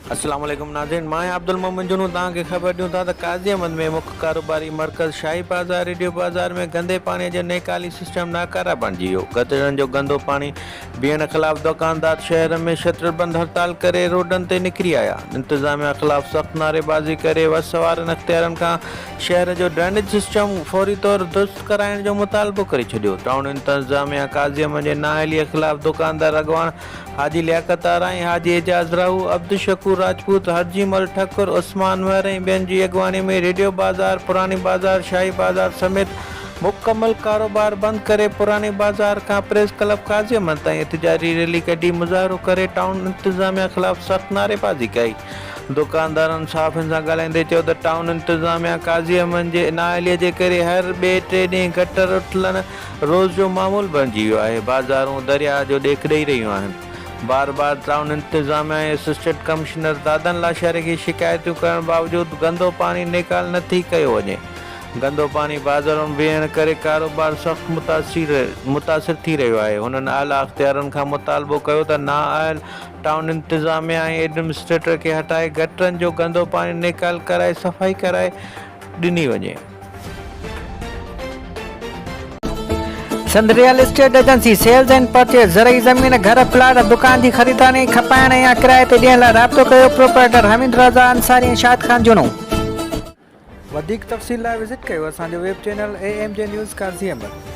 अस्सलाम वालेकुम नाज़रीन, मां अब्दुल मोमिन जुनू तव्हांखे ख़बर ॾियूं था त काज़ी अहमद में मुख्य कारोबारी मर्कज़ शाही बाज़ार रेडियो बाज़ार में गंदे पाणी जो नेकाली सिस्टम नाकारा बणिजी वियो। गटरनि जो गंदो पाणी बीहण ख़िलाफ़ दुकानदार शहर में शटरबंद हड़ताल करे रोडनि ते निकिरी आया। इंतज़ामिया ख़िलाफ़ सख़्त नारेबाज़ी करे वस वारनि अख़्तियारनि खां शहर जो ड्रेनेज सिस्टम फौरी तौर दुरुस्त कराइण जो मुतालबो करे छॾियो। टाउन इंतज़ामिया काज़ी अहमद जे नाअहलीअ ख़िलाफ़ दुकानदार अॻवान हाजी लियाकत आराई, हाजी एजाज़ राहू, अब्दुल शकूर राजपूत, हरजीमल ठक्कर, उस्मान महर ऐं ॿियनि जी अॻवानी में रेडियो बाज़ार, पुरानी बाज़ार, शाही बाज़ार समेत मुकमल कारोबार बंदि करे पुरानी बाज़ार खां प्रेस क्लब काज़ी अहमद ताईं एहतिजाजी रैली कढी मुज़ाहिरो करे टाउन इंतज़ामिया ख़िलाफ़ सख़्त नारेबाज़ी कई। दुकानदारनि साफ़ियुनि सां ॻाल्हाईंदे चयो त टाउन इंतज़ामिया काज़ी अहमद जे नाअहलीअ जे करे हर ॿिए टे ॾींहुं गटर उथलनि रोज़ जो मामूल बणिजी वियो आहे। बाज़ारूं दरिया जो ॾेख ॾेई रहियूं आहिनि। बार बार टाउन इंतज़ामिया ऐं असिस्टेंट कमिश्नर दादन लाशारे खे शिकायतूं करण बावजूदि गंदो पाणी नेकाल नथी कयो वञे। गंदो पाणी बाज़ारुनि में बीहण करे कारोबार सख़्त मुतासिर थी रहियो आहे। हुननि आला अख़्तियारनि खां मुतालबो कयो त नाअहल टाउन इंतज़ामिया ऐं एडमिनिस्ट्रेटर खे हटाए गटरनि जो गंदो पाणी नेकाल कराए सफ़ाई कराए ॾिनी वञे। Sindh real estate agency sales and purchase ज़रई ज़मीन घर प्लाट दुकान की खरीदारी खपाइण या किराए ते ॾियण लाइ राब्तो कयो। प्रोपराइटर हमीद रज़ा अंसारी ऐं शाद खान जुनू। वधीक तफ़सील लाइ विज़िट कयो असांजो वेब चैनल AMJ न्यूज़ काज़ी अहमद।